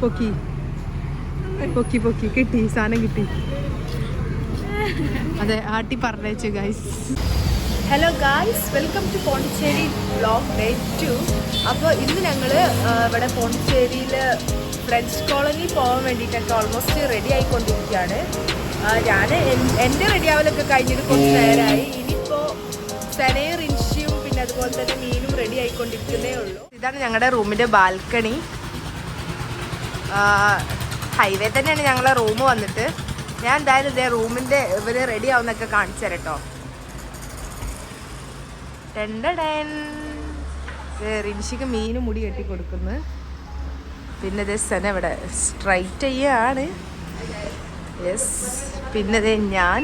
പൊക്കി പൊക്കി പൊക്കി കിട്ടി, സാധനം കിട്ടി. അതെ, ആട്ടി പറഞ്ഞു guys. Hello guys, welcome to Pondicherry vlog day 2. അപ്പോൾ ഇന്ന് ഞങ്ങൾ ഇവിടെ പോണ്ടിച്ചേരിയിൽ ഫ്രഞ്ച് കോളനി പോകാൻ വേണ്ടിയിട്ടൊക്കെ ഓൾമോസ്റ്റ് റെഡി ആയിക്കൊണ്ടിരിക്കുകയാണ്. ഞാൻ എൻ്റെ റെഡി ആവലൊക്കെ കഴിഞ്ഞിട്ട് കുറച്ച് നേരമായി. ഇനിയിപ്പോൾ സെനയും റിൻഷിയും പിന്നെ അതുപോലെ തന്നെ മീനും റെഡി ആയിക്കൊണ്ടിരിക്കുന്നേ ഉള്ളൂ. ഇതാണ് ഞങ്ങളുടെ റൂമിൻ്റെ ബാൽക്കണി. ഹൈവേ തന്നെയാണ് ഞങ്ങളെ റൂം വന്നിട്ട്. ഞാൻ എന്തായാലും ഇതേ റൂമിൻ്റെ ഇവർ റെഡി ആവുന്നൊക്കെ കാണിച്ചു തരാം കേട്ടോ. റിൻഷിക്ക് മീനും മുടി കെട്ടി കൊടുക്കുന്നു. പിന്നെ ഇതേ സെന ഇവിടെ സ്ട്രൈറ്റ് ചെയ്യാണ്. യെസ്. പിന്നെ ഇതേ ഞാൻ,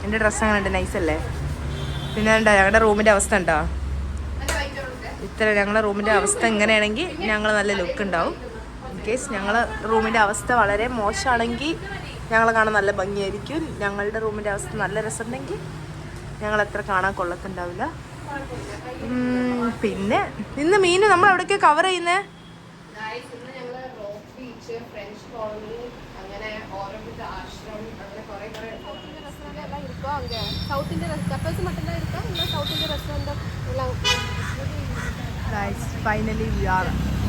എൻ്റെ ഡ്രസ്സ് അങ്ങനെ ഉണ്ട്, നൈസല്ലേ? പിന്നെ ഉണ്ടോ ഞങ്ങളുടെ റൂമിൻ്റെ അവസ്ഥ ഉണ്ടോ? ഇത്ര ഞങ്ങളുടെ റൂമിൻ്റെ അവസ്ഥ എങ്ങനെയാണെങ്കിൽ ഞങ്ങൾ നല്ല ലുക്ക് ഉണ്ടാവും. ഇൻ കേസ് ഞങ്ങളെ റൂമിൻ്റെ അവസ്ഥ വളരെ മോശമാണെങ്കിൽ ഞങ്ങളെ കാണാൻ നല്ല ഭംഗിയായിരിക്കും. ഞങ്ങളുടെ റൂമിൻ്റെ അവസ്ഥ നല്ല രസമുണ്ടെങ്കിൽ ഞങ്ങളെത്ര കാണാൻ കൊള്ളത്തുണ്ടാവില്ല. പിന്നെ ഇന്ന് മീൻ നമ്മൾ എവിടേക്ക് കവർ ചെയ്യുന്നേ? Finally we are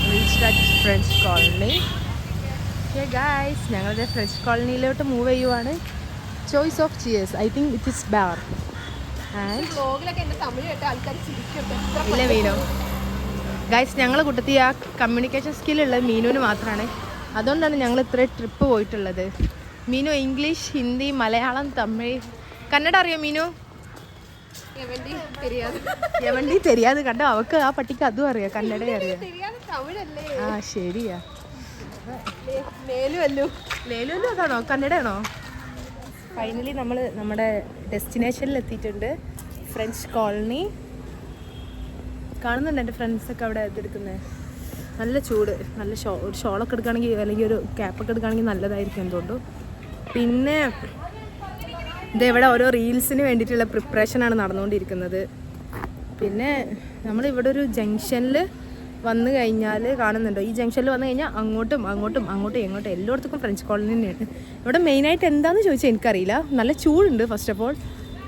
reached at French colony. Okay guys, ഞങ്ങളുടെ ഫ്രഞ്ച് കോളനിയിലോട്ട് മൂവ് ചെയ്യുവാണ്. Choice of cheers, I think it is bar. ഇല്ല മീനോ ഗൈസ്, ഞങ്ങളെ കൂട്ടത്തിൽ ആ കമ്മ്യൂണിക്കേഷൻ സ്കില്ലുള്ളത് മീനുവിന് മാത്രമാണ്. അതുകൊണ്ടാണ് ഞങ്ങൾ ഇത്രയും ട്രിപ്പ് പോയിട്ടുള്ളത്. മീനു ഇംഗ്ലീഷ്, ഹിന്ദി, മലയാളം, തമിഴ്, കന്നഡ അറിയോ മീനു? യമണ്ടി തെരിയാത് കണ്ടോ, അവക്ക് ആ പട്ടിക്ക് അതും അറിയാം, കന്നഡ അറിയാം. ആ ശരിയാ. ലേലു അതാണോ, കന്നഡയാണോ? ഫൈനലി നമ്മൾ നമ്മുടെ ഡെസ്റ്റിനേഷനിൽ എത്തിയിട്ടുണ്ട്, ഫ്രഞ്ച് കോളനി. കാണുന്നുണ്ട് എൻ്റെ ഫ്രണ്ട്സൊക്കെ അവിടെ ഇതെടുക്കുന്നത്. നല്ല ചൂട്, നല്ല ഒരു ഷോളൊക്കെ എടുക്കുകയാണെങ്കിൽ അല്ലെങ്കിൽ ഒരു ക്യാപ്പൊക്കെ എടുക്കുകയാണെങ്കിൽ നല്ലതായിരിക്കും എന്തുകൊണ്ടും. പിന്നെ ഇതെവിടെ ഓരോ റീൽസിന് വേണ്ടിയിട്ടുള്ള പ്രിപ്പറേഷനാണ് നടന്നുകൊണ്ടിരിക്കുന്നത്. പിന്നെ നമ്മളിവിടെ ഒരു ജംഗ്ഷനിൽ വന്നു കഴിഞ്ഞാൽ കാണുന്നുണ്ടോ, ഈ ജംഗ്ഷനിൽ വന്നു കഴിഞ്ഞാൽ അങ്ങോട്ടും എല്ലായിടത്തും ഫ്രഞ്ച് കോളനി തന്നെയാണ്. ഇവിടെ മെയിനായിട്ട് എന്താണെന്ന് ചോദിച്ചാൽ എനിക്കറിയില്ല. നല്ല ചൂടുണ്ട്. ഫസ്റ്റ് ഓഫ് ഓൾ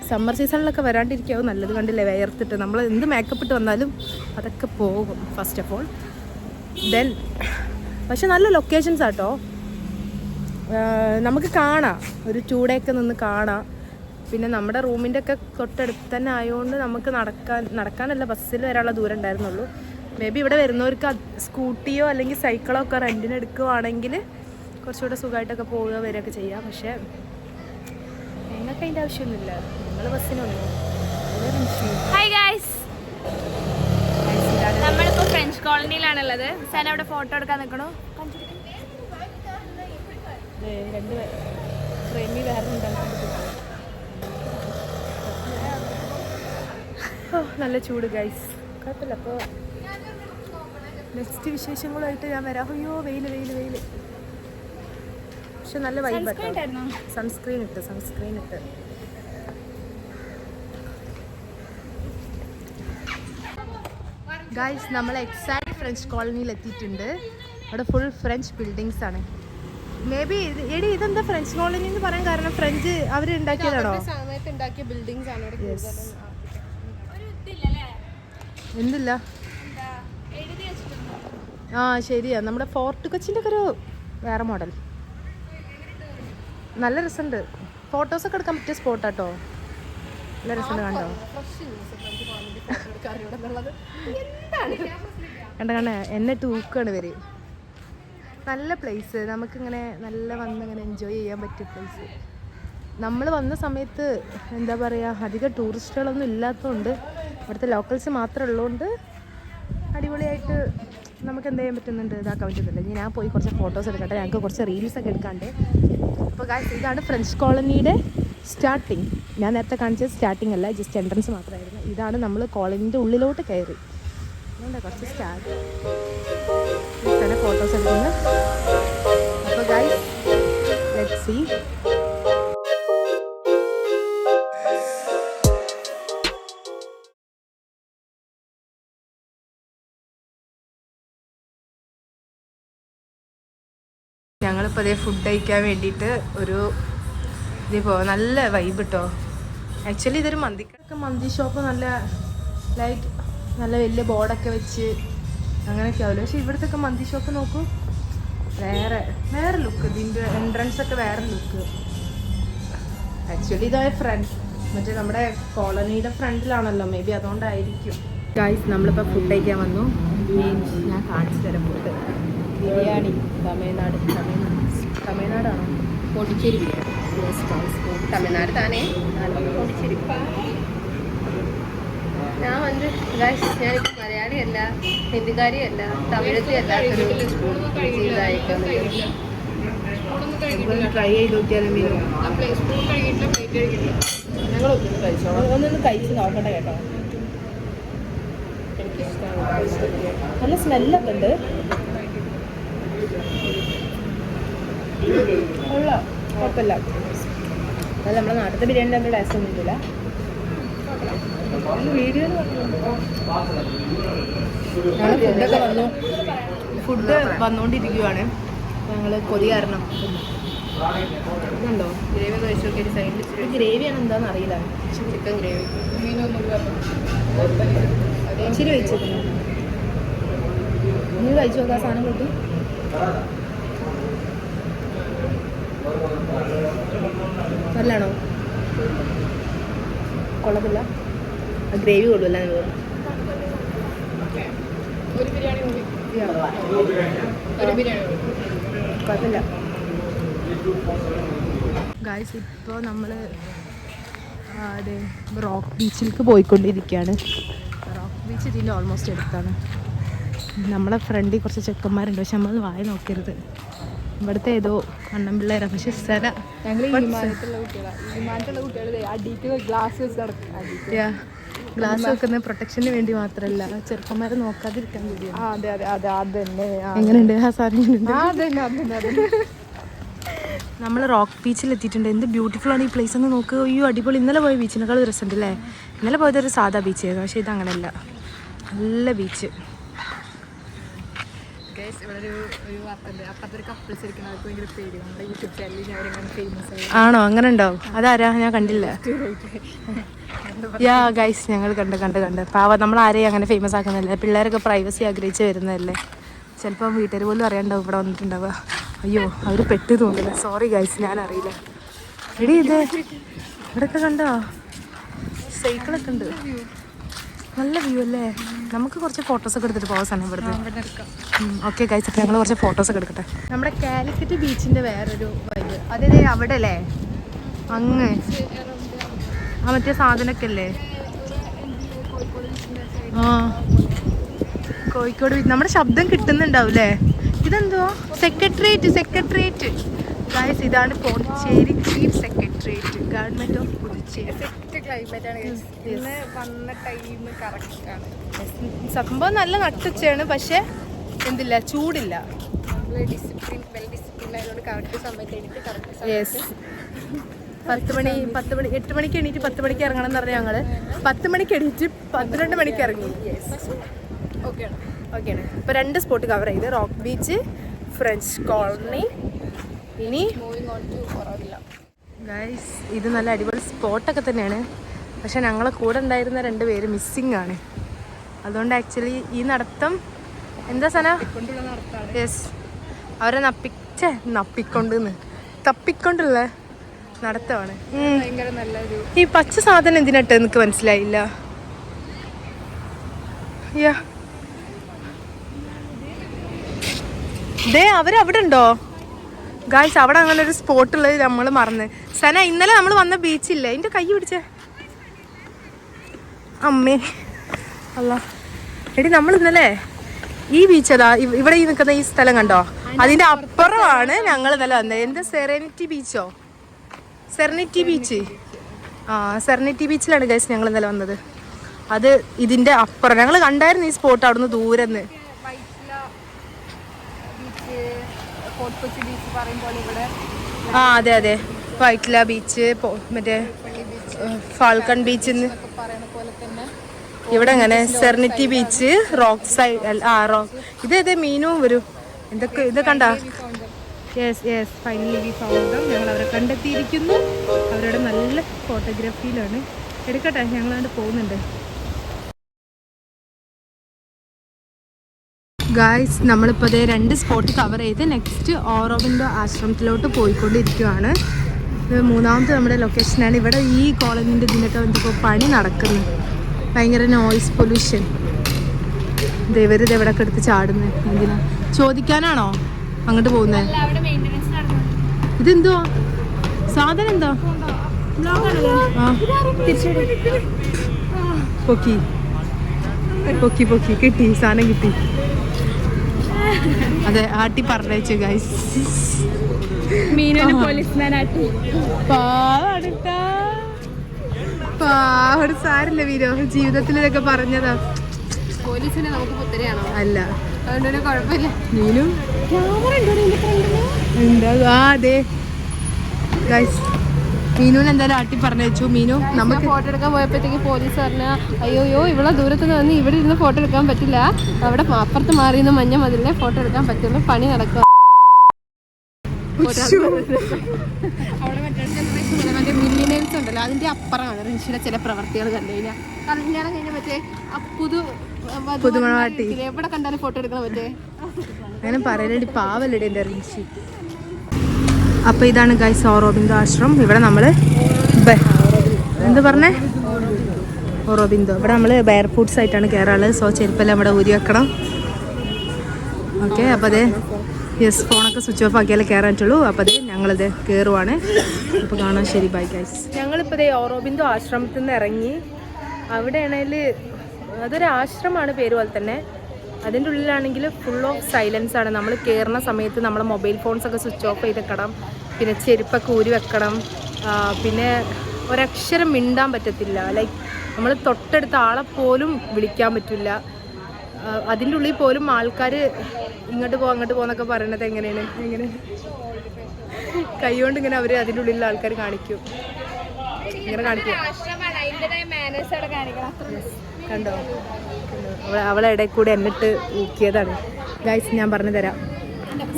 സമ്മർ സീസണിലൊക്കെ വരാണ്ടിരിക്കാവും നല്ലത്. കണ്ടില്ലേ വേർത്തിട്ട് നമ്മൾ എന്ത് മേക്കപ്പ് ഇട്ട് വന്നാലും അതൊക്കെ പോകും ഫസ്റ്റ് ഓഫ് ഓൾ. ദെൻ പക്ഷെ നല്ല ലൊക്കേഷൻസ് ആട്ടോ, നമുക്ക് കാണാം, ഒരു 2 ഡേയൊക്കെ നിന്ന് കാണാം. പിന്നെ നമ്മുടെ റൂമിൻ്റെ ഒക്കെ തൊട്ടടുത്ത് തന്നെ ആയതുകൊണ്ട് നമുക്ക് നടക്കാനല്ല ബസ്സിൽ വരാനുള്ള ദൂരം ഉണ്ടായിരുന്നുള്ളൂ. മേ ബി ഇവിടെ വരുന്നവർക്ക് സ്കൂട്ടിയോ അല്ലെങ്കിൽ സൈക്കിളോ ഒക്കെ റെൻറ്റിന് എടുക്കുകയാണെങ്കിൽ കുറച്ചുകൂടെ സുഖമായിട്ടൊക്കെ പോവുക വരികയൊക്കെ ചെയ്യാം. പക്ഷേ നിങ്ങൾക്ക് അതിൻ്റെ ആവശ്യമൊന്നുമില്ല, നിങ്ങൾ ബസ്സിനൊന്നും. ഹായ് ഗൈസ്, നമ്മളിപ്പോൾ ഫ്രഞ്ച് കോളനിയിലാണുള്ളത്. സാൻ അവിടെ ഫോട്ടോ എടുക്കാൻ നിൽക്കണോ? രണ്ട് ഫ്രെയിമിൽ വേറെ ഉണ്ടാകും. നല്ല ചൂട് ഗൈസ്, കുഴപ്പമില്ല. അപ്പോൾ നെക്സ്റ്റ് വിശേഷങ്ങളുമായിട്ട് ഞാൻ വരാം. അയ്യോ വെയിൽ പക്ഷെ നല്ല വൈബാട്ടോ. സൺസ്ക്രീൻ ഇട്ട് ഗൈസ്, നമ്മൾ എക്സാക്ട് ഫ്രഞ്ച് കോളനിയിൽ എത്തിയിട്ടുണ്ട്. അവിടെ ഫുൾ ഫ്രഞ്ച് ബിൽഡിങ്സ് ആണ്. മേ ബി എടി ഇതെന്താ ഫ്രഞ്ച് കോളനി എന്ന് പറയാൻ കാരണം ഫ്രഞ്ച് അവർ ഉണ്ടാക്കിയതാണോ? എന്തില്ല? ആ ശരിയാ, നമ്മുടെ ഫോർട്ട് കൊച്ചിൻ്റെ ഒക്കെ ഒരു വേറെ മോഡൽ. നല്ല രസമുണ്ട്, ഫോട്ടോസൊക്കെ എടുക്കാൻ പറ്റിയ സ്പോട്ടാട്ടോ. നല്ല രസമുണ്ട്. കണ്ടോ എന്നെ തൂക്കാണ് ഇവര്. നല്ല പ്ലേസ്, നമുക്കിങ്ങനെ നല്ല വന്നിങ്ങനെ എൻജോയ് ചെയ്യാൻ പറ്റിയ പ്ലേസ്. നമ്മൾ വന്ന സമയത്ത് എന്താ പറയുക, അധികം ടൂറിസ്റ്റുകളൊന്നും ഇല്ലാത്തതുകൊണ്ട് ഇവിടുത്തെ ലോക്കൽസ് മാത്രമേ ഉള്ളതുകൊണ്ട് അടിപൊളിയായിട്ട് നമുക്ക് എന്ത് ചെയ്യാൻ പറ്റുന്നുണ്ട്, ഇതാക്കാൻ പറ്റുന്നുണ്ട്. ഇനി ഞാൻ പോയി കുറച്ച് ഫോട്ടോസ് എടുക്കട്ടെ, ഞങ്ങൾക്ക് കുറച്ച് റീൽസൊക്കെ എടുക്കാണ്ട്. അപ്പോൾ ഗായ്സ്, ഇതാണ് ഫ്രഞ്ച് കോളനിയുടെ സ്റ്റാർട്ടിങ്. ഞാൻ നേരത്തെ കാണിച്ചത് സ്റ്റാർട്ടിങ് അല്ല, ജസ്റ്റ് എൻട്രൻസ് മാത്രമായിരുന്നു. ഇതാണ് നമ്മൾ കോളനിൻ്റെ ഉള്ളിലോട്ട് കയറി. അതുകൊണ്ട് കുറച്ച് ഫോട്ടോസ് എടുക്കുന്നത്. അപ്പോൾ ഗായ്സ്, ലെറ്റ്സ് സീ. ഞങ്ങളിപ്പോൾ അതേ ഫുഡ് കഴിക്കാൻ വേണ്ടിയിട്ട് ഒരു ഇതിപ്പോൾ നല്ല വൈബ് കേട്ടോ. ആക്ച്വലി ഇതൊരു മന്തി ഷോപ്പ്, നല്ല ലൈക്ക് നല്ല വലിയ ബോർഡൊക്കെ വെച്ച് അങ്ങനെയൊക്കെ ആവില്ല. പക്ഷെ ഇവിടുത്തെ മന്തി ഷോപ്പ് നോക്കൂ, വേറെ ലുക്ക്. ഇതിൻ്റെ എൻട്രൻസ് ഒക്കെ വേറെ ലുക്ക്. ആക്ച്വലി ഇതായ ഫ്രണ്ട് മറ്റേ നമ്മുടെ കോളനിയുടെ ഫ്രണ്ടിലാണല്ലോ, മേ ബി അതുകൊണ്ടായിരിക്കും. ഗായ്സ് നമ്മളിപ്പോൾ ഫുഡ് കഴിക്കാൻ വന്നു. ഞാൻ കാണിച്ചു തരാം ഫുഡ്. ബിരിയാണി തമിഴ്നാടാണോ? പോണ്ടിച്ചേരി ബിരിയാണി. തമിഴ്നാട് താനേ പോണ്ടിച്ചേരി. ഞാൻ വന്ന് ഗായ്സ് ഞാനിപ്പോൾ മലയാളിയല്ല, ഹിന്ദിക്കാരിയല്ല, തമിഴത്തിയല്ല, ട്രൈ ചെയ്ത് നോക്കിയാലും ഞങ്ങളൊന്നും കഴിച്ചോ, ഒന്നൊന്ന് കഴിച്ച് നോക്കട്ടെ കേട്ടോ. നല്ല സ്മെല്ലൊക്കെ ഉണ്ട്. കുഴപ്പമില്ല. അത് നമ്മുടെ നാട്ടിലത്തെ ബിരിയാണി നമ്മുടെ ടേസ്റ്റ് ഒന്നും ഇല്ല. വീഡിയോ ഞങ്ങൾ ഫുഡൊക്കെ വന്നു, ഫുഡ് വന്നുകൊണ്ടിരിക്കുവാണ്. ഞങ്ങൾ കൊതി കാരണം ഇതുണ്ടോ ഗ്രേവി കഴിച്ചു നോക്കിയ സൈഡിൽ ഗ്രേവിയാണ് എന്താണെന്ന് അറിയില്ല. ചിക്കൻ ഗ്രേവി ഇച്ചിരി വെച്ചിരുന്നു. നീ കഴിച്ചു നോക്കാം സാധനം കൂട്ടി. നല്ലതാണോ? കുഴപ്പമില്ല. ഗ്രേവി കൊള്ളില്ല. കുഴപ്പമില്ല. ഗായ്സ് ഇപ്പോൾ നമ്മൾ അതെ റോക്ക് ബീച്ചിലേക്ക് പോയിക്കൊണ്ടിരിക്കുകയാണ്. റോക്ക് ബീച്ച് ഇതിൻ്റെ ഓൾമോസ്റ്റ് അടുത്താണ്. നമ്മളെ ഫ്രണ്ടിൽ കുറച്ച് ചെക്കന്മാരുണ്ട്, പക്ഷെ നമ്മൾ വായ നോക്കരുത്. ഇവിടുത്തെ ഏതോ കണ്ണൻ പിള്ളേരാണ്. പക്ഷെ സ്ഥല ഗ്ലാസ് വെക്കുന്ന പ്രൊട്ടക്ഷന് വേണ്ടി മാത്രമല്ല, ചെറുക്കന്മാരെ നോക്കാതിരിക്കാൻ കൂടിയാണ്. അതെ അതെ അതെ അതന്നെ. എങ്ങനെയുണ്ട് ആ സാധനം? നമ്മൾ റോക്ക് ബീച്ചിൽ എത്തിയിട്ടുണ്ട്. എന്ത് ബ്യൂട്ടിഫുൾ ആണ് ഈ പ്ലേസ് എന്ന് നോക്ക്. അയ്യോ അടിപൊളി. ഇന്നലെ പോയ ബീച്ചിനേക്കാൾ രസമുണ്ട് അല്ലേ? ഇന്നലെ പോയതൊരു സാധാ ബീച്ചായിരുന്നു, പക്ഷേ ഇതങ്ങനെയല്ല, നല്ല ബീച്ച്. ആണോ? അങ്ങനെ ഉണ്ടാവും. അതാരാ? ഞാൻ കണ്ടില്ല. യാ ഗൈസ് ഞങ്ങൾ കണ്ട് പാവ നമ്മൾ ആരെയും അങ്ങനെ ഫേമസ് ആക്കുന്നില്ല. പിള്ളേരൊക്കെ പ്രൈവസി ആഗ്രഹിച്ച് വരുന്നതല്ലേ. ചിലപ്പം വീട്ടുകാർ പോലും അറിയാണ്ടാവും ഇവിടെ വന്നിട്ടുണ്ടാവുക. അയ്യോ അവർ പെട്ട് തോന്നില്ല. സോറി ഗൈസ്, ഞാൻ അറിയില്ല. എടി ഇത് ഇവിടെയൊക്കെ കണ്ടോ സൈക്കിളൊക്കെ ഉണ്ട്. നല്ല വ്യൂ അല്ലേ? നമുക്ക് കുറച്ച് ഫോട്ടോസൊക്കെ എടുത്തിട്ട് പോകാൻ സമയം ഇവിടുത്തെ. ഓക്കെ ഗൈസ്, അപ്പോൾ ഞങ്ങൾ കുറച്ച് ഫോട്ടോസൊക്കെ എടുക്കട്ടെ. നമ്മുടെ കാലിക്കറ്റ് ബീച്ചിൻ്റെ വേറൊരു വൈബ് അതേ അവിടെ അല്ലേ? അങ്ങ് ആ മറ്റേ സാധനമൊക്കെ അല്ലേ? ആ കോഴിക്കോട് നമ്മുടെ ശബ്ദം കിട്ടുന്നുണ്ടാവില്ലേ? ഇതെന്തുവാ? സെക്രട്ടേറിയറ്റ് ഗായ്സ്, ഇതാണ് Pondicherry chief secretariat, government of Puducherry. സംഭവം നല്ല നട്ടുച്ചയാണ്, പക്ഷെ എന്തില്ല, ചൂടില്ല. യെസ് 10 മണി 8 മണിക്ക് എണീറ്റ് 10 മണിക്ക് ഇറങ്ങണം എന്ന് പറഞ്ഞാൽ ഞങ്ങൾ 10 മണിക്ക് എണീറ്റ് 12 മണിക്ക് ഇറങ്ങി. ഓക്കെയാണ്. ഇപ്പോൾ 2 സ്പോട്ട് കവർ ചെയ്ത്, റോക്ക് ബീച്ച്, ഫ്രഞ്ച് കോളനി. ഇനി ഗൈസ് ഇത് നല്ല അടിപൊളി സ്പോട്ടൊക്കെ തന്നെയാണ്, പക്ഷെ ഞങ്ങളെ കൂടെ ഉണ്ടായിരുന്ന 2 പേര് മിസ്സിങ് ആണ്. അതുകൊണ്ട് ആക്ച്വലി ഈ നടത്തം എന്താ സാധനം? യെസ്, അവരെ തപ്പിക്കൊണ്ടുള്ള നടത്തമാണ്. ഈ പച്ച സാധനം എന്തിനായിട്ട് എനിക്ക് മനസ്സിലായില്ല. അവരവിടെ ഉണ്ടോ ഗായ്സ്? അവിടെ അങ്ങനെ ഒരു സ്പോട്ടുള്ളത് നമ്മൾ മറന്ന്. സന ഇന്നലെ നമ്മൾ വന്ന ബീച്ചില്ലേ, എൻ്റെ കൈ പിടിച്ചേ അമ്മേ അല്ല. എടി നമ്മൾ ഇന്നലെ ഈ ബീച്ച് അതാ ഇവിടെ ഈ നിൽക്കുന്ന ഈ സ്ഥലം കണ്ടോ? അതിൻ്റെ അപ്പുറമാണ് ഞങ്ങൾ ഇന്നലെ വന്നത്. എന്താ സെറനിറ്റി ബീച്ചോ? Serenity beach. ആ സെറനിറ്റി ബീച്ചിലാണ് ഗൈസ് ഞങ്ങൾ ഇന്നലെ വന്നത്. അത് ഇതിൻ്റെ അപ്പുറം ഞങ്ങൾ കണ്ടായിരുന്നു ഈ സ്പോട്ട് അവിടുന്ന് ദൂരെ നിന്ന്. ആ അതെ അതെ, വൈറ്റ്ല ബീച്ച്, മറ്റേ ഫാൽക്കൺ ബീച്ച്. ഇവിടെ അങ്ങനെ serenity beach, rock side. Rock ഇത് മീനും വരും. എന്തൊക്കെ ഇത് കണ്ട yes finally we found dum. ഞങ്ങൾ അവരെ കണ്ടെത്തിയിരിക്കുന്നു. അവരുടെ നല്ല ഫോട്ടോഗ്രാഫിയിലാണ്. എടുക്കട്ടെ, ഞങ്ങളാണ്ട് പോകുന്നുണ്ട്. ഗായ്സ്, നമ്മളിപ്പോൾ അതേ 2 സ്പോട്ട് കവർ ചെയ്ത് നെക്സ്റ്റ് ഓറോബിന്ദോ ആശ്രമത്തിലോട്ട് പോയിക്കൊണ്ടിരിക്കുകയാണ്. ഇത് 3ാമത്തെ നമ്മുടെ ലൊക്കേഷനാണ്. ഇവിടെ ഈ കോളനീൻ്റെ ഇതിനൊക്കെ ഇപ്പോൾ പണി നടക്കുന്നു. ഭയങ്കര നോയ്സ് പൊല്യൂഷൻ. ഇവരിത് എവിടെയൊക്കെ എടുത്ത് ചാടുന്നത് എന്തിനാ? ചോദിക്കാനാണോ അങ്ങോട്ട് പോകുന്നത്? ഇതെന്തോ സാധനം? എന്തോ പൊക്കി പൊക്കി പൊക്കി കിട്ടി, സാധനം കിട്ടി. അതെ, ആട്ടി പറഞ്ഞയച്ചു ഗൈസ്. പാവട് സാരില്ല വീരോ, ജീവിതത്തിൽ ഇതൊക്കെ പറഞ്ഞതാ. പോലീസിനെ നമുക്ക് പുത്തരിയാണോ? അല്ല, അതുകൊണ്ട് കുഴപ്പമില്ല. മീനും എന്താ? അതെ ഗൈസ്, മീനുവിന് എന്തായാലും ആട്ടി പറഞ്ഞയച്ചു. മീനു നമുക്ക് ഫോട്ടോ എടുക്കാൻ പോയപ്പോഴത്തേക്ക് പോലീസ് പറഞ്ഞ അയ്യോ ഇവിടെ ദൂരത്ത് നിന്ന് ഇവിടെ ഇരുന്ന് ഫോട്ടോ എടുക്കാൻ പറ്റില്ല, അവിടെ അപ്പുറത്ത് മാറി നിന്ന് മഞ്ഞ മതിലിനെ ഫോട്ടോ എടുക്കാൻ പറ്റുള്ളൂ, പണി നടക്കുക. അവിടെ മറ്റേ മില്ലിനേഴ്സ് ഉണ്ടല്ലോ, അതിന്റെ അപ്പുറമാണ് റിൻഷിയുടെ ചില പ്രവർത്തികൾ കണ്ടു കഴിഞ്ഞാൽ. കല്യാണം കഴിഞ്ഞ മറ്റേ പുതുമണവാട്ടി എവിടെ കണ്ടാലും ഫോട്ടോ എടുക്കണം പറ്റേ. അങ്ങനെ പറയലടി, പാവല്ലടി എൻ്റെ റിൻഷി. അപ്പോൾ ഇതാണ് ഗൈസ് ഓറോബിന്ദോ ആശ്രമം. ഇവിടെ നമ്മൾ എന്താ പറഞ്ഞേ? ഓറോബിന്ദോ. ഇവിടെ നമ്മൾ ബെയർ ഫുഡ്സ് ആയിട്ടാണ് കയറാനുള്ളത്. സോ ചെരുപ്പെല്ലാം ഇവിടെ ഊരി വെക്കണം. ഓക്കെ, അപ്പോൾ അതെ ഫോണൊക്കെ സ്വിച്ച് ഓഫ് ആക്കിയാലേ കയറാറ്റുള്ളൂ. അപ്പോൾ അതെ ഞങ്ങളത് കയറുവാണ്. അപ്പോൾ കാണാം, ശരി, ബൈ ഗൈസ്. ഞങ്ങളിപ്പോൾ ഇതേ ഓറോബിന്ദോ ആശ്രമത്തിൽ നിന്ന് ഇറങ്ങി. അവിടെയാണെങ്കിൽ അതൊരു ആശ്രമമാണ്, പേര് പോലെ തന്നെ. അതിൻ്റെ ഉള്ളിലാണെങ്കിൽ ഫുൾ ഓഫ് സൈലൻസ് ആണ്. നമ്മൾ കയറുന്ന സമയത്ത് നമ്മളെ മൊബൈൽ ഫോൺസൊക്കെ സ്വിച്ച് ഓഫ് ചെയ്ത് വെക്കണം. പിന്നെ ചെരുപ്പൊക്കെ ഊരി വെക്കണം. പിന്നെ ഒരക്ഷരം മിണ്ടാൻ പറ്റത്തില്ല. ലൈക്ക് നമ്മൾ തൊട്ടടുത്ത ആളെ പോലും വിളിക്കാൻ പറ്റില്ല. അതിൻ്റെ ഉള്ളിൽ പോലും ആൾക്കാർ ഇങ്ങോട്ട് അങ്ങോട്ട് പോകുന്നൊക്കെ പറയണത് എങ്ങനെ കൈകൊണ്ട് ഇങ്ങനെ അവർ അതിൻ്റെ ഉള്ളിലുള്ള ആൾക്കാർ കാണിക്കും, ഇങ്ങനെ കാണിക്കും. കണ്ടോ, അവളെ ഇടയിൽ കൂടെ എന്നിട്ട് ഊക്കിയതാണ് ഗൈസ്. ഞാൻ പറഞ്ഞു തരാം,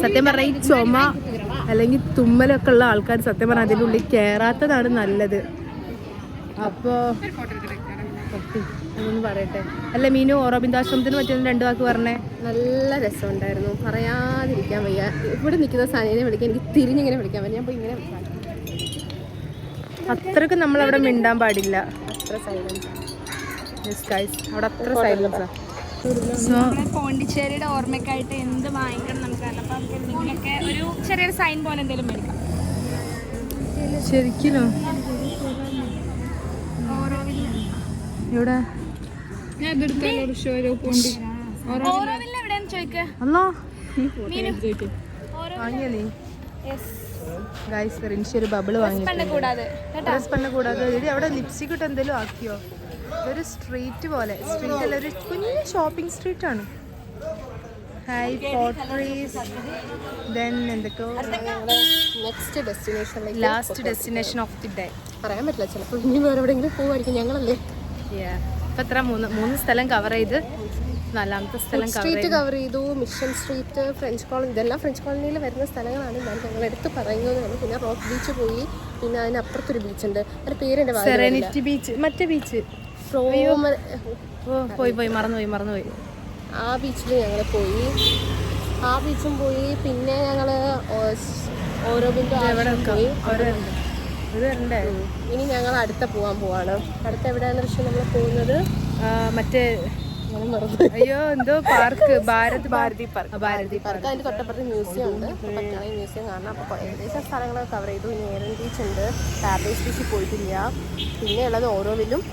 സത്യം പറഞ്ഞാൽ ഈ ചുമ അല്ലെങ്കിൽ തുമ്മലൊക്കെ ഉള്ള ആൾക്കാർ സത്യം പറഞ്ഞാൽ അതിൻ്റെ ഉള്ളിൽ കയറാത്തതാണ് നല്ലത്. അപ്പോൾ അതൊന്ന് പറയട്ടെ. അല്ല മീനു, ഓറോബിന്ദാശ്രമത്തിന് പറ്റുന്ന 2 വാക്ക് പറഞ്ഞേ. നല്ല രസമുണ്ടായിരുന്നു, പറയാതിരിക്കാൻ വയ്യ. ഇവിടെ നിൽക്കുന്ന സനിയെ വിളിക്കാൻ എനിക്ക് തിരിഞ്ഞിങ്ങനെ വിളിക്കാൻ പറ്റും. ഞാൻ പോയി ഇങ്ങനെ അത്രയ്ക്ക് നമ്മളവിടെ മിണ്ടാൻ പാടില്ല. അത്ര സൈലൻസ് അവിടെ അത്ര സൈലൻസാ. പോണ്ടിച്ചേരിയുടെ ഓർമ്മയ്ക്കായിട്ട് എന്ത് വാങ്ങിക്കണം നമുക്ക്. അപ്പം എന്തെങ്കിലുമൊക്കെ ഒരു ചെറിയൊരു സൈൻ പോലെ എന്തെങ്കിലും മേടിക്കാം. ശരിക്കും എവിടെ വാങ്ങിയ നീ ഗൈസ്? റിൻഷി ഒരു ബബിള് വാങ്ങി. ഡ്രസ് പണ്ണ കൂടാതെ അവിടെ ലിപ്സ്റ്റിക് ഇട്ട് എന്തെങ്കിലും ആക്കിയോ? ഒരു സ്ട്രീറ്റ് പോലെ, സ്ട്രീറ്റ് അല്ല, ഒരു കുഞ്ഞു ഷോപ്പിംഗ് സ്ട്രീറ്റ് ആണ്. ഹൈ പോട്രീസ്. ദെൻ എന്തൊക്കെയോ next destination, last destination of the day. പറയാൻ പറ്റില്ല, ചിലപ്പോൾ ഇനി വേറെ എവിടെയെങ്കിലും പോകുമായിരിക്കും. ഞങ്ങളല്ലേ ഇപ്പം എത്ര 3 സ്ഥലം കവർ ചെയ്ത്, 4ാമത്തെ സ്ഥലം സ്ട്രീറ്റ് കവർ ചെയ്തു. മിഷൻ സ്ട്രീറ്റ്, ഫ്രഞ്ച് കോളനി, ഇതെല്ലാം ഫ്രഞ്ച് കോളനിയിൽ വരുന്ന സ്ഥലങ്ങളാണ്. ഞാൻ ഞങ്ങൾ എടുത്ത് പറയുന്നതാണ്. പിന്നെ റോക്ക് ബീച്ച് പോയി. പിന്നെ അതിനപ്പുറത്തൊരു ബീച്ചുണ്ട്, അതിൻ്റെ പേരെൻ്റെ സെറനിറ്റി ബീച്ച്, മറ്റേ ബീച്ച് പോയി മറന്നുപോയി. ആ ബീച്ചിൽ ഞങ്ങൾ പോയി. ആ ബീച്ചും പോയി. പിന്നെ ഞങ്ങൾ ഓരോബിന്ദോ പോയി. ഇനി ഞങ്ങൾ അടുത്ത പോകാൻ പോവാണ്. അടുത്ത എവിടെയാണെന്ന് വെച്ചാൽ നമ്മൾ പോകുന്നത് മറ്റേ അയ്യോ എന്തോ പാർക്ക്, ഭാരതി പാർക്ക്. അതിൻ്റെ തൊട്ടപ്പുറത്ത് മ്യൂസിയം ഉണ്ട്. പറ്റാളി മ്യൂസിയം കാണാം. അപ്പോൾ ഏകദേശം സ്ഥലങ്ങളൊക്കെ കവർ ചെയ്തു. ഇനി ഏറൻ ബീച്ച് ഉണ്ട്, പാരഡൈസ് ബീച്ചിൽ പോയിട്ടില്ല. പിന്നെ ഉള്ളത് ഓരോവില്ലും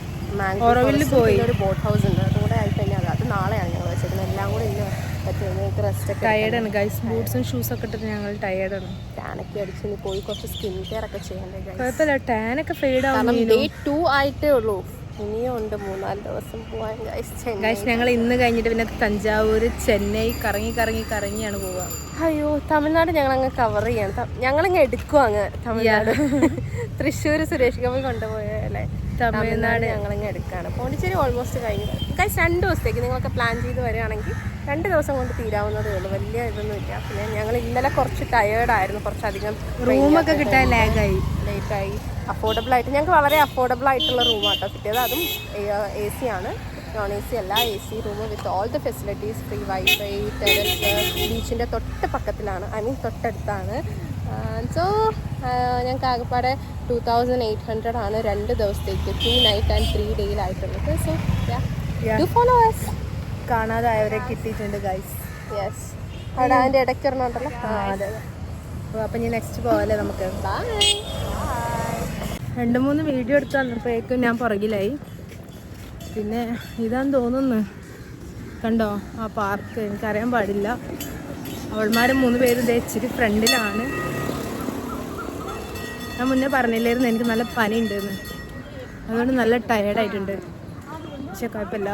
ഓരോവില്ല് പോയി. ഒരു ബോട്ട് ഹൗസ് ഉണ്ട്, അതുകൂടെ ആയിക്കഴിഞ്ഞാൽ അത് നാളെയാണ് ഞങ്ങൾ വെച്ചേക്കുന്നത്. എല്ലാം കൂടെ ഇന്ന് പറ്റും. റെസ്റ്റ് ഒക്കെ ടയേർഡാണ് ഗൈസ്. ബൂട്ട്സും ഷൂസൊക്കെ ഇട്ടിട്ട് ഞങ്ങൾ ടയേർഡാണ്. ടാനൊക്കെ അടിച്ച് ഇനി പോയി കുറച്ച് സ്കിൻ കെയർ ഒക്കെ ചെയ്യണ്ടേ. കുഴപ്പമില്ല, ടാനൊക്കെ ഫെയ്ഡ് ആവും. Day 2 ആയിട്ടേ ഉള്ളൂ, ഇനിയും ഉണ്ട് 3-4 ദിവസം പോവാൻ ഗൈസ്. ഞങ്ങൾ ഇന്ന് കഴിഞ്ഞിട്ട് പിന്നെ തഞ്ചാവൂർ, ചെന്നൈ കറങ്ങിയാണ് പോവുക. അയ്യോ, തമിഴ്നാട് ഞങ്ങൾ അങ്ങ് കവർ ചെയ്യണം. ഞങ്ങളങ്ങ് എടുക്കും അങ്ങ് തമിഴ്നാട്. തൃശ്ശൂർ സുരേഷ് ഗോപി കൊണ്ടുപോയല്ലേ, തമിഴ്നാട് ഞങ്ങളങ്ങ് എടുക്കുകയാണ്. പോണ്ടിച്ചേരി ഓൾമോസ്റ്റ് കഴിഞ്ഞു. ഗൈസ് 2 ദിവസത്തേക്ക് നിങ്ങൾക്ക് പ്ലാൻ ചെയ്ത് വരികയാണെങ്കിൽ 2 ദിവസം കൊണ്ട് തീരാവുന്നതേ ഉള്ളൂ, വലിയ ഇതൊന്നുമില്ല. പിന്നെ ഞങ്ങൾ ഇന്നലെ കുറച്ച് ടയേർഡായിരുന്നു, കുറച്ചധികം റൂമൊക്കെ കിട്ടാൻ ലേറ്റായി. അഫോർഡബിൾ ആയിട്ട് ഞങ്ങൾക്ക് വളരെ അഫോർഡബിൾ ആയിട്ടുള്ള റൂമാട്ടോ കിട്ടിയത്. അതും AC ആണ്, നോൺ AC അല്ല, AC room with all the facilities, free wifi, terrace, ബീച്ചിൻ്റെ തൊട്ട് പക്കത്തിലാണ്, തൊട്ടടുത്താണ്. സോ ഞങ്ങൾക്ക് ആകെപ്പാടെ 2800 ആണ് 2 ദിവസത്തേക്ക്, 2 night and 3 day ആയിട്ടുള്ളത്. So do follow us. കാണാതായവരെ കിട്ടിയിട്ടുണ്ട് ഗൈസ്. യെസ്, അവിടെ അതിൻ്റെ ഇടയ്ക്ക് ഒരെണ്ണമുണ്ടല്ലോ. അതെ. അപ്പം ഞാൻ നെക്സ്റ്റ് പോകല്ലേ നമുക്ക്. 2-3 വീഡിയോ എടുത്ത് വന്നപ്പോഴേക്കും ഞാൻ പുറകിലായി. പിന്നെ ഇതാന്ന് തോന്നുന്നു, കണ്ടോ ആ പാർക്ക്, എനിക്കറിയാൻ പാടില്ല. അവൾമാരും 3 പേരും ഇച്ചിരി ഫ്രണ്ടിലാണ്. ഞാൻ മുന്നേ പറഞ്ഞില്ലായിരുന്നു എനിക്ക് നല്ല പനി ഉണ്ടെന്ന്, അതുകൊണ്ട് നല്ല ടയേർഡായിട്ടുണ്ട്. പക്ഷെ കുഴപ്പമില്ല.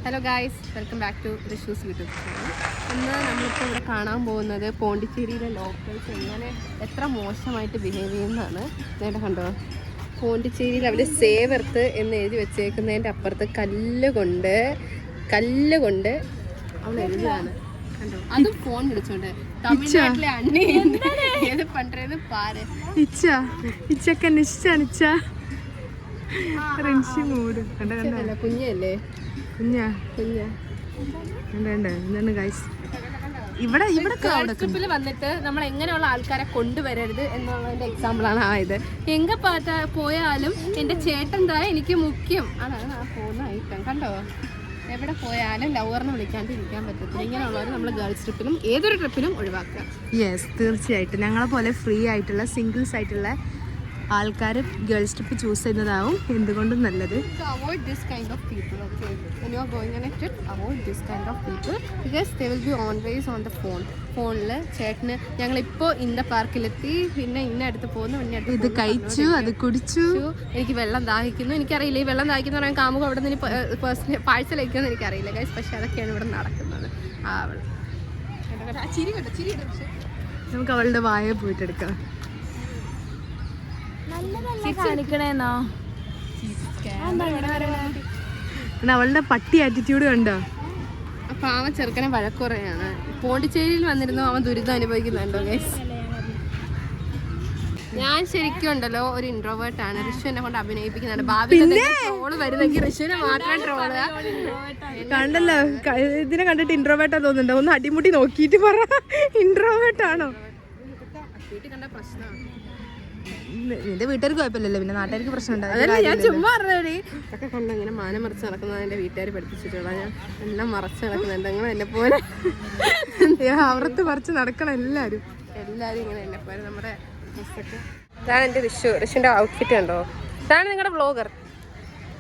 Hello guys, welcome back to Rishu's YouTube channel. ഇന്ന് നമ്മളിപ്പോൾ ഇവിടെ കാണാൻ പോകുന്നത് പോണ്ടിച്ചേരിയിലെ ലോക്കൽസ് എങ്ങനെ എത്ര മോശമായിട്ട് ബിഹേവ് ചെയ്യുന്നതാണ്. നേരെ കണ്ടോ, പോണ്ടിച്ചേരിയിൽ അവിടെ സേവ് എർത്ത് എന്ന് എഴുതി വെച്ചേക്കുന്നതിൻ്റെ അപ്പുറത്ത് കല്ലുകൊണ്ട് അവൾ എഴുതുകയാണ്. കണ്ടോ, അതും ഫോൺ വിളിച്ചോണ്ട്. തമിഴ്നാട്ടിലെ അണ്ണി ഏത് പണ്ടേന്ന് പാര് കുഞ്ഞല്ലേ ഇവിടെ ട്രിപ്പിൽ വന്നിട്ട് നമ്മൾ എങ്ങനെയുള്ള ആൾക്കാരെ കൊണ്ടുവരരുത് എന്നുള്ളതിന്റെ എക്സാമ്പിളാണ് ആയത്. എങ്ക പോയാലും എന്റെ ചേട്ടൻ താ എനിക്ക് മുഖ്യം, അതാണ് ആ പോകുന്ന ഐറ്റം. കണ്ടോ, എവിടെ പോയാലും ലവറിനെ വിളിക്കാണ്ട് ഇരിക്കാൻ പറ്റത്തില്ല. ഇങ്ങനെയുള്ളവർ നമ്മൾ ഗേൾസ് ട്രിപ്പിലും ഏതൊരു ട്രിപ്പിലും ഒഴിവാക്കുക. യെസ്, തീർച്ചയായിട്ടും. ഞങ്ങളെ പോലെ ഫ്രീ ആയിട്ടുള്ള സിംഗിൾസ് ആയിട്ടുള്ള ആൾക്കാർ ഗേൾസ് ട്രിപ്പ് ചൂസ് ചെയ്യുന്നതാവും എന്തുകൊണ്ടും നല്ലത്. Avoid this kind of people. Okay, when you are going on a trip, avoid this kind of people because they will be always on the phone. ഫോണിൽ ചേട്ടന് ഞങ്ങളിപ്പോൾ ഇന്ന പാർക്കിലെത്തി, പിന്നെ ഇന്ന അടുത്ത് പോകുന്നു, പിന്നെ ഇത് കഴിച്ചു, അത് കുടിച്ചു, എനിക്ക് വെള്ളം ദാഹിക്കുന്നു. എനിക്കറിയില്ല ഈ വെള്ളം ദാഹിക്കുന്ന പറയാൻ കാമുക അവിടെ നിന്ന് പേഴ്സണലി പാഴ്സൽ അയക്കുമെന്ന് എനിക്കറിയില്ല ഗൈസ്. പക്ഷെ അതൊക്കെയാണ് ഇവിടെ നടക്കുന്നത്. ചിരി കേട്ടോ, ചിരി കേട്ടോ. പക്ഷേ നമുക്ക് അവളുടെ വായ പോയിട്ടെടുക്കാം. അവളുടെ പട്ടി ആറ്റിറ്റ്യൂഡ് കണ്ടോ. അപ്പൊ അവൻ ചെറുക്കനെ വഴക്കുറയാണ്. പോണ്ടിച്ചേരിയിൽ വന്നിരുന്നു അവൻ ദുരിതം അനുഭവിക്കുന്നുണ്ടോ ഗൈസ്. ഞാൻ ശരിക്കും ഉണ്ടല്ലോ ഒരു ഇൻട്രോവേർട്ട് ആണ്. ഋഷു എന്നെ കൊണ്ട് അഭിനയിപ്പിക്കുന്നുണ്ട്. ഭാവിയിൽ ട്രോള് വരുന്നെങ്കിൽ ഋഷുവിനെ മാത്രം ട്രോള് കണ്ടല്ലോ. ഇതിനെ കണ്ടിട്ട് ഇൻട്രോവേർട്ടാ തോന്നുന്നുണ്ടോ? ഒന്ന് അടിമുടി നോക്കിയിട്ട് പറ, ഇൻട്രോവേർട്ട് ആണോ? വീട്ടിൽ കണ്ട പ്രശ്നമാണ്. നിന്റെ വീട്ടുകാർക്ക് കുഴപ്പമില്ലല്ലോ, പിന്നെ നാട്ടുകാർക്ക് പ്രശ്നം ഞാൻ ചുമ്മാ പറഞ്ഞേ. ഒക്കെ കണ്ട് ഇങ്ങനെ മാനം മറിച്ച് നടക്കുന്നത് എൻ്റെ വീട്ടുകാർ പഠിപ്പിച്ചിട്ടുള്ള. ഞാൻ എല്ലാം മറച്ച് നടക്കുന്നുണ്ട്. നിങ്ങൾ എന്നെ പോലെ അവർക്ക് മറിച്ച് നടക്കണം എല്ലാവരും ഇങ്ങനെ എന്നെ പോലെ. നമ്മുടെ ഡ്രസ്സൊക്കെ ഇതാണ് എൻ്റെ ഋഷുവിൻ്റെ ഔട്ട്ഫിറ്റ് കണ്ടോ. ഇതാണ് നിങ്ങളുടെ വ്ളോഗർ.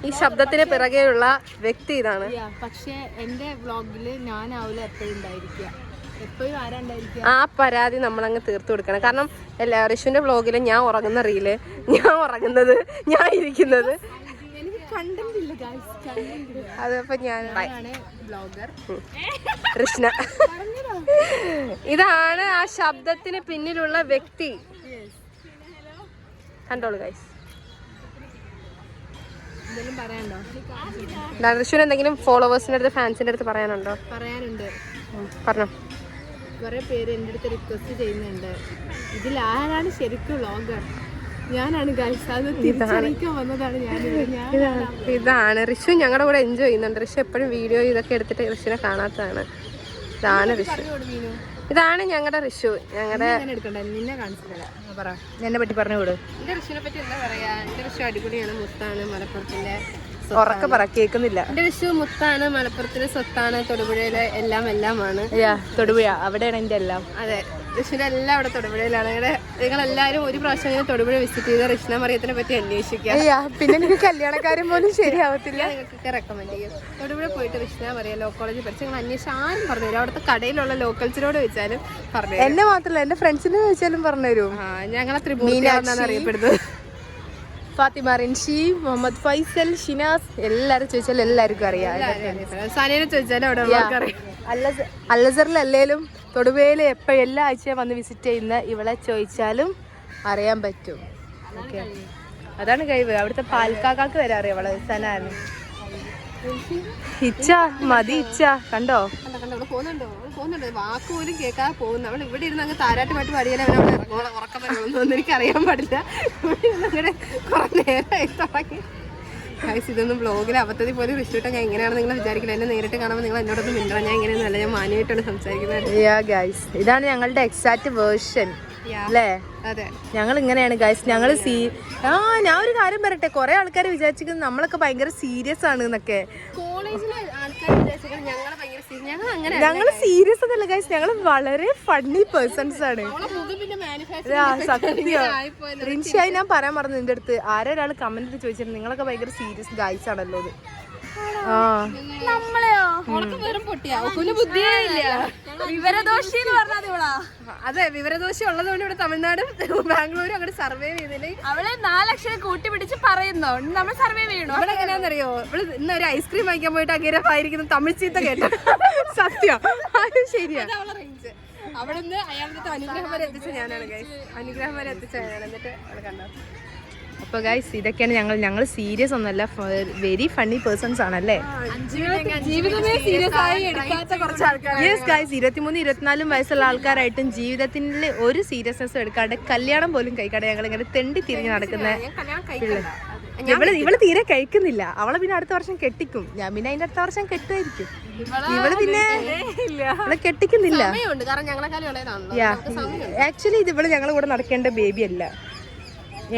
ഈ ശബ്ദത്തിന് പിറകെയുള്ള വ്യക്തി ഇതാണ്. പക്ഷെ എൻ്റെ വ്ളോഗിൽ ഞാനാവില്ല എപ്പോഴും ഉണ്ടായിരിക്കുക, എപ്പോഴും ആരാ ഉണ്ടായിരിക്കുക. ആ പരാതി നമ്മളങ്ങ് തീർത്തു കൊടുക്കണം. കാരണം ഋഷുവിൻ്റെ വ്ളോഗിൽ ഞാൻ ഉറങ്ങുന്ന റീല്, ഞാൻ ഉറങ്ങുന്നത്, ഞാൻ ഇരിക്കുന്നത്, അതപ്പോ ഞാൻ കൃഷ്ണ. ഇതാണ് ആ ശബ്ദത്തിന് പിന്നിലുള്ള വ്യക്തി. കണ്ടോളൂ ഗൈസ്. ഋഷുവിന് എന്തെങ്കിലും ഫോളോവേഴ്സിന്റെ അടുത്ത്, ഫാൻസിന്റെ അടുത്ത് പറയാനുണ്ടോ? പറയാനുണ്ട്. പറഞ്ഞോ. കുറെ പേര് എൻ്റെ അടുത്ത് റിക്വസ്റ്റ് ചെയ്യുന്നുണ്ട്, ഇതിൽ ആരാണ് ശരിക്കും വ്ളോഗർ? ഞാനാണ് ഗൈസ്. അത് തിരിച്ചറിയിക്കാൻ വന്നതാണ് ഞാൻ. ഇതാണ് ഋഷു. ഞങ്ങളുടെ കൂടെ എൻജോയ് ചെയ്യുന്നുണ്ട്. ഋഷു എപ്പോഴും വീഡിയോ ഇതൊക്കെ എടുത്തിട്ട് ഋഷുവിനെ കാണാത്തതാണ്. ഇതാണ് ഋഷു. ഇതാണ് ഞങ്ങളുടെ ഋഷു. ഞങ്ങളുടെ നിന്നെ കാണിച്ചില്ല, എന്നെ പറ്റി പറഞ്ഞു വിടും. എന്റെ ഋഷുവിനെ പറ്റി എന്താ പറയാ, എന്റെ ഋഷു അടിപൊളിയാണ്, മുത്താണ്, മലപ്പുറത്തിന്റെ ഉറക്കെ പറ, കേൾക്കുന്നില്ല. എന്റെ ഋഷു മുത്താണ്, മലപ്പുറത്തിലെ സ്വത്താണ്, തൊടുപുഴയിലെ എല്ലാം. തൊടുപുഴ അവിടെയാണ് എന്റെ എല്ലാം. അതെ, ഋഷുവിന്റെ എല്ലാം അവിടെ തൊടുപുഴയിലാണ്. നിങ്ങളെല്ലാവരും ഒരു പ്രാവശ്യം ഇങ്ങനെ തൊടുപുഴ വിസിറ്റ് ചെയ്ത് ഋഷ്ണ മറിയത്തിനെ പറ്റി അന്വേഷിക്കുക. പിന്നെ എനിക്ക് കല്യാണക്കാരും പോലും ശരിയാവത്തില്ല. നിങ്ങൾക്കൊക്കെ റെക്കമെൻഡ് ചെയ്യും. തൊടുപുഴ പോയിട്ട് ഋഷ്ണ മറിയ ലോ കോളേജിൽ പഠിച്ച് നിങ്ങൾ അന്വേഷിച്ച് ആരും പറഞ്ഞുതരും. അവിടുത്തെ കടയിലുള്ള ലോക്കൽസിനോട് ചോദിച്ചാലും പറഞ്ഞു. എന്നെ മാത്രമല്ല എന്റെ ഫ്രണ്ട്സിനെ ചോദിച്ചാലും പറഞ്ഞുതരും. ഞങ്ങളെ ത്രിപുരയാണ് അറിയപ്പെടുന്നത്. ഫാത്തിമ, റിൻഷി, മുഹമ്മദ് ഫൈസൽ, ഷിനാസ്, എല്ലാരും ചോദിച്ചാലും എല്ലാവർക്കും അറിയാം. സാനിയെ ചോദിച്ചാലും അവിടെ അറിയാം. അല്ലസറിലല്ലേലും തൊടുപുഴയിൽ എപ്പോഴും എല്ലാ ആഴ്ചയും വന്ന് വിസിറ്റ് ചെയ്യുന്ന ഇവളെ ചോദിച്ചാലും അറിയാൻ പറ്റും. ഓക്കെ, അതാണ് കഴിവ്. അവിടുത്തെ പാൽക്കാക്കാക്ക് വരെ അറിയാം അവളെ. സനാന് ഇച്ച മതി ഇച്ച കണ്ടോ കണ്ടോ പോകുന്നുണ്ടോ വാക്ക് പോലും കേൾക്കാതെ പോകുന്നു. അവൾ ഇവിടെ ഇരുന്ന് അങ്ങ് താരാട്ടുമായിട്ട് പാടിയാലും അവനവിടെ ഇറങ്ങോളം ഉറക്കം വരുമെന്നൊന്നും എനിക്കറിയാൻ പാടില്ല. ഇവിടെ ഇരുന്ന് അങ്ങനെ കുറെ നേരമായി തുടങ്ങി. ഇതൊന്നും ബ്ലോഗിൽ അബദ്ധത്തിൽ പോലും റിഷ്ട ഞാൻ ഇങ്ങനെയാണെന്ന് നിങ്ങൾ വിചാരിക്കില്ല. എന്നെ നേരിട്ട് കാണുമ്പോൾ നിങ്ങൾ എന്നോടൊന്നും മിണ്ടണം. ഞാൻ ഇങ്ങനെയൊന്നുമല്ല, ഞാൻ മാന്യമായിട്ടാണ് സംസാരിക്കുന്നത്. ഇതാണ് ഞങ്ങളുടെ എക്സാക്ട് വേർഷൻ അല്ലേ? അതെ, ഞങ്ങൾ ഇങ്ങനെയാണ് ഗൈസ്. ഞങ്ങൾ ഞാൻ ഒരു കാര്യം പറയട്ടെ, കുറെ ആൾക്കാർ വിചാരിച്ചിരിക്കുന്നത് നമ്മളൊക്കെ ഭയങ്കര സീരിയസ് ആണ് എന്നൊക്കെ. കോളേജിലെ ആൾക്കാർ വിചാരിച്ചിരിക്കുന്നത് ഞങ്ങളെ ഭയങ്കര ഞങ്ങൾ അങ്ങനെ ഞങ്ങൾ സീരിയസ് ഒന്നല്ല ഗൈസ്, ഞങ്ങൾ വളരെ ഫണ്ണി പേഴ്സൺസ് ആണ്. സത്യം റിൻഷായി ഞാൻ പറയാൻ പറഞ്ഞു നിന്റെ അടുത്ത്. ആരോ ഒരാൾ കമന്റ് ചോദിച്ചിരുന്നു നിങ്ങളൊക്കെ ഭയങ്കര സീരിയസ് ഗൈസ് ആണല്ലോ. അതെ, വിവരദോഷി ഉള്ളതുകൊണ്ട് ഇവിടെ തമിഴ്നാടും ബാംഗ്ലൂരും അങ്ങോട്ട് സർവൈവ് ചെയ്തില്ലേ. അവളെ 4 അക്ഷരം കൂട്ടി പിടിച്ച് പറയുന്നോ നമ്മൾ സർവൈവ് ചെയ്യണോ? ഇവിടെ എങ്ങനെയാണെന്നറിയോ, ഇവിടെ ഇന്ന് ഒരു ഐസ്ക്രീം വാങ്ങിക്കാൻ പോയിട്ട് അഗീരമായിരിക്കുന്നു തമിഴ് ചീത്ത കേട്ടോ. സത്യം ശരിയാ. അവിടെ നിന്ന് അയാളുടെ അനുഗ്രഹം വരെ എത്തിച്ച ഞാനാണ് ഗൈസ്. അനുഗ്രഹം വരെ എത്തിച്ച ഞാനാണ്. എന്നിട്ട് അവിടെ കണ്ടോ. അപ്പൊ ഗൈസ് ഇതൊക്കെയാണ് ഞങ്ങൾ സീരിയസ് ഒന്നല്ല, വെരി ഫണ്ണി പേഴ്സൺസ് ആണല്ലേ. ജീവിതമേ സീരിയസ് ആയി എടുക്കാത്ത കുറച്ച് ആൾക്കാർ. യെസ് ഗൈസ്, 23-24 വയസ്സുള്ള ആൾക്കാരായിട്ടും ജീവിതത്തിൽ ഒരു സീരിയസ്നെസ് എടുക്കാണ്ട് കല്യാണം പോലും കഴിക്കാണ്ട് ഞങ്ങൾ ഇങ്ങനെ തെണ്ടി തിരിഞ്ഞ് നടക്കുന്ന ഇവള് തീരെ കഴിക്കുന്നില്ല. അവളെ പിന്നെ അടുത്ത വർഷം കെട്ടിക്കും. ഞാൻ പിന്നെ അതിന്റെ അടുത്ത വർഷം കെട്ടുമായിരിക്കും. ഇവള് പിന്നെ അവളെ കെട്ടിക്കുന്നില്ല. ആക്ച്വലി ഇത് ഇവള് ഞങ്ങളെ കൂടെ നടക്കേണ്ട ബേബി അല്ല,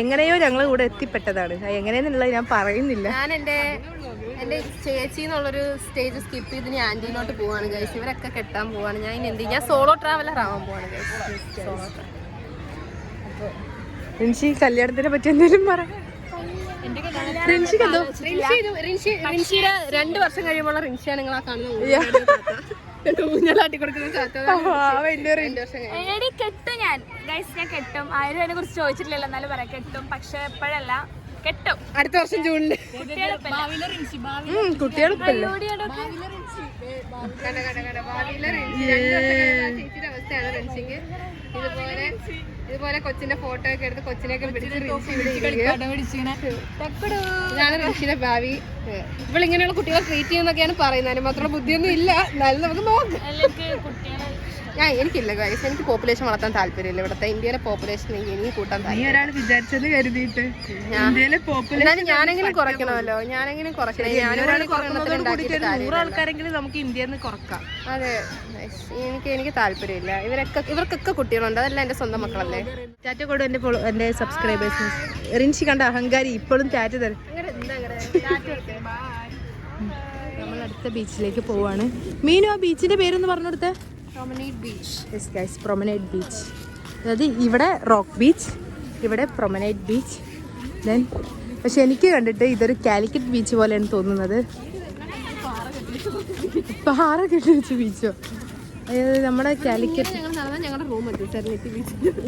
എങ്ങനെയോ ഞങ്ങൾ കൂടെ എത്തിപ്പെട്ടതാണ്. എങ്ങനെയെന്നുള്ളത് ഞാൻ പറയുന്നില്ല. ഞാൻ എന്റെ ചേച്ചി എന്നുള്ളൊരു സ്റ്റേജ് സ്കിപ്പ് ചെയ്ത് ഞാൻ ആന്റിയിലോട്ട് പോവാണ് ഗൈസ്. ഇവരൊക്കെ കെട്ടാൻ പോവാണ്. ഞാൻ ഞാൻ സോളോ ട്രാവലർ ആവാൻ പോവാണ് ഗൈസ്. റിൻഷി കല്യാണത്തിനെ പറ്റി എന്തെങ്കിലും പറ. റിൻഷിയുടെ 2 വർഷം കഴിയുമ്പോൾ റിൻഷിയാണ് നിങ്ങൾ ആ കാണുന്നത്. ഊഞ്ഞാലാട്ടി കൊടുക്കുന്ന കെട്ടും ഞാൻ ഗൈസ്. ഞാൻ കെട്ടും. ആരും അതിനെ കുറിച്ച് ചോദിച്ചിട്ടില്ലല്ലോ, എന്നാലും പറയാം കെട്ടും. പക്ഷെ എപ്പോഴല്ല, കെട്ടും അടുത്ത വർഷം ജൂണില്. കുട്ടികളിപ്പല്ലോ ചേച്ചിയുടെ അവസ്ഥയാണ് റിൻഷിക്ക്. ഇതുപോലെ കൊച്ചിന്റെ ഫോട്ടോ ഒക്കെ എടുത്ത് കൊച്ചിനെയൊക്കെ പിടിച്ച് ഇതാണ് റിൻഷിയുടെ ഭാവി. ഇവളിങ്ങനെയുള്ള കുട്ടികളെ ട്രീറ്റ് ചെയ്യുന്നൊക്കെയാണ് പറയുന്നത്. അതിന് മാത്രമുള്ള ബുദ്ധിയൊന്നും ഇല്ല. എന്നാലും നമുക്ക് നോക്കാം. എനിക്കില്ല ഗൈസ്, എനിക്ക് പോപ്പുലേഷൻ വളർത്താൻ താല്പര്യമില്ല. ഇവിടുത്തെ ഇന്ത്യയിലെ പോപ്പുലേഷൻ എനിക്ക് കൂട്ടാൻ താല്പര്യം. വിചാരിച്ചത് കരുതിയിട്ട് ഞാനെങ്കിലും കുറയ്ക്കണമല്ലോ. ഞാനെങ്കിലും കുറയ്ക്കണം. 100 ആൾക്കാരെങ്കിലും നമുക്ക് ഇന്ത്യയിൽ നിന്ന് കുറക്കാം. അതെ, എനിക്ക് താല്പര്യമില്ല. ഇവർക്കൊക്കെ കുട്ടികളുണ്ട്. അതല്ല എന്റെ സ്വന്തം മക്കളല്ലേ. ടാറ്റ കൊടു എന്റെ സബ്സ്ക്രൈബേഴ്സിന്. റിൻഷി കണ്ട അഹങ്കാരി ഇപ്പോഴും ടാറ്റ തരും. നമ്മൾ അടുത്ത ബീച്ചിലേക്ക് പോവാണ്. മീനു, ആ ബീച്ചിന്റെ പേരൊന്ന് പറഞ്ഞു കൊടുത്തേ. Promenade beach. Yes guys, promenade beach. അതായത് ഇവിടെ റോക്ക് ബീച്ച്, ഇവിടെ പ്രൊമനേഡ് ബീച്ച്. ദെൻ പക്ഷെ എനിക്ക് കണ്ടിട്ട് ഇതൊരു കാലിക്കറ്റ് ബീച്ച് പോലെയാണ് തോന്നുന്നത്. പാറ കെട്ടി വെച്ച ബീച്ചോ? അതായത് നമ്മുടെ കാലിക്കറ്റ്.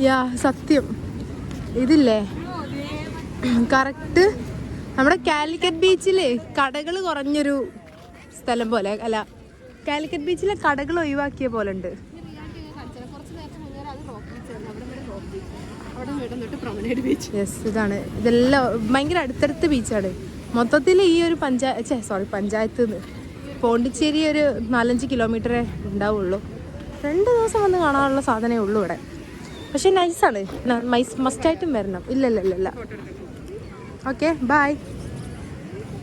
യാ സത്യം, ഇതില്ലേ കറക്റ്റ് നമ്മുടെ കാലിക്കറ്റ് ബീച്ചില് കടകൾ കുറഞ്ഞൊരു സ്ഥലം പോലെ അല്ല, കാലിക്കറ്റ് ബീച്ചിലെ കടകൾ ഒഴിവാക്കിയ പോലെ ഉണ്ട്. യെസ്, ഇതാണ്. ഇതെല്ലാം ഭയങ്കര അടുത്തടുത്ത ബീച്ചാണ്. മൊത്തത്തിൽ ഈ ഒരു പഞ്ചായത്ത് പോണ്ടിച്ചേരി ഒരു 4-5 കിലോമീറ്ററേ ഉണ്ടാവുള്ളൂ. 2 ദിവസം വന്ന് കാണാനുള്ള സാധനമേ ഉള്ളൂ ഇവിടെ. പക്ഷെ നൈസാണ്, മസ്റ്റായിട്ടും വരണം. ഇല്ല. Okay bye.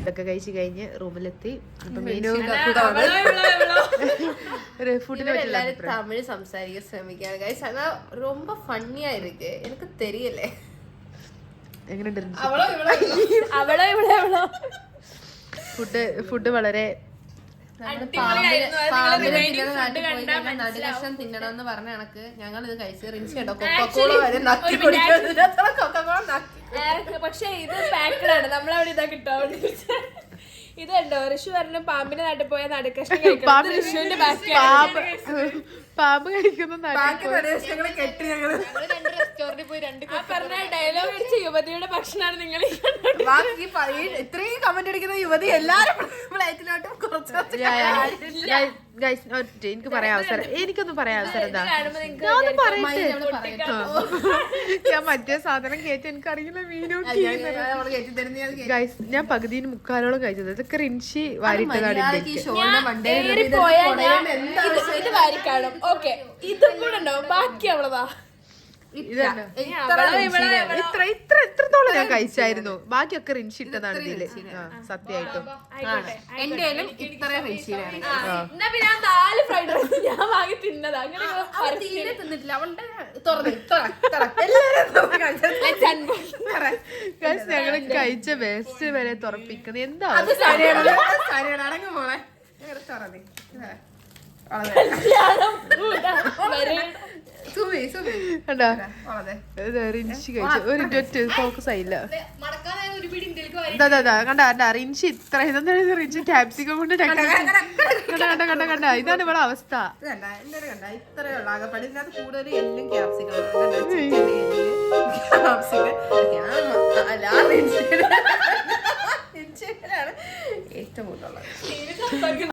ഇതൊക്കെ കഴിച്ച് കഴിഞ്ഞ് റൂമിലെത്തി. തമിഴ് സംസാരിക്കാൻ ശ്രമിക്കാണ് ഗൈസ്. അതാ ரொம்ப ഫണ്ണിയാ ഇருக்கு. എനിക്ക് തെരിയല്ലേ എങ്ങനെയുണ്ട് ഫുഡ്? വളരെ നടുകഷം തിന്നണമെന്ന് പറഞ്ഞ കണക്ക് ഞങ്ങൾ ഇത് കഴിച്ച് റിൻസ് കേട്ടോ. കൊക്കക്കോള വരെ നക്കി കുടിക്കാൻ. പക്ഷെ ഇത് പാക്കഡാണ്. നമ്മളവിടെ ഇതാ കിട്ടോ. ഇത് കണ്ടോ, ഋഷു പറഞ്ഞ പാമ്പിന്റെ നാട്ടിൽ പോയ നടുക്കഷ്ണം കഴിക്കണം. ഋഷുവിന്റെ പാമ്പ് കഴിക്കുന്ന കെട്ടി ഞങ്ങള് റെസ്റ്റോറന്റിൽ പോയി 2 ആ പറഞ്ഞ ഡയലോഗ് അടിച്ച യുവതിയുടെ ഭക്ഷണമാണ് നിങ്ങൾ ബാക്കി ഇത്രയും കമന്റ് അടിക്കുന്ന യുവതി എല്ലാരും പ്ലേറ്റിലോട്ടും എനിക്ക് പറയാൻ അവസരം എനിക്കൊന്നും പറയാൻ അവസരം എന്താ ഞാൻ പറയട്ടെ ഞാൻ മറ്റേ സാധനം കേട്ട് എനിക്കറിയില്ല മീനും ഗൈസ് ഞാൻ പകുതിന് മുക്കാലോളം കഴിച്ചത് ഇതൊക്കെ റിൻഷി വാരിട്ടതാണ് ഇത് വാരിക്കാണും. ഓക്കെ ഇതും കൂടെ ഉണ്ടാവും, ബാക്കി അവളതാ. ഇത്രത്തോളം ഞാൻ കഴിച്ചായിരുന്നു. ബാക്കിയൊക്കെ റിൻഷി ഇട്ടതാണ് ഇതില് സത്യമായിട്ടും. എന്റെ ഇത്ര റിൻഷിയിലാണ്. എന്നാ പിന്നെ ആ 4 ഫ്രൈഡ് റൈസ് ഞാൻ വാങ്ങി തിന്നതാ. അങ്ങനെ തീരെ തിന്നിട്ടില്ല. അവളുടെ ഞങ്ങള് കഴിച്ച വേസ്റ്റ് വരെ തുറപ്പിക്കുന്നത് എന്താ റിൻഷി കഴിച്ചു ഒരു ഒറ്റ ഫോക്കസ് ആയില്ല. കണ്ട റിൻഷി ഇത്ര ഇതെന്താണ് റിൻഷി ക്യാപ്സിക്കം കൊണ്ട് കണ്ട ഇതാണ് ഇവിടെ അവസ്ഥ. ഏറ്റവും കൂടുതലുള്ളത്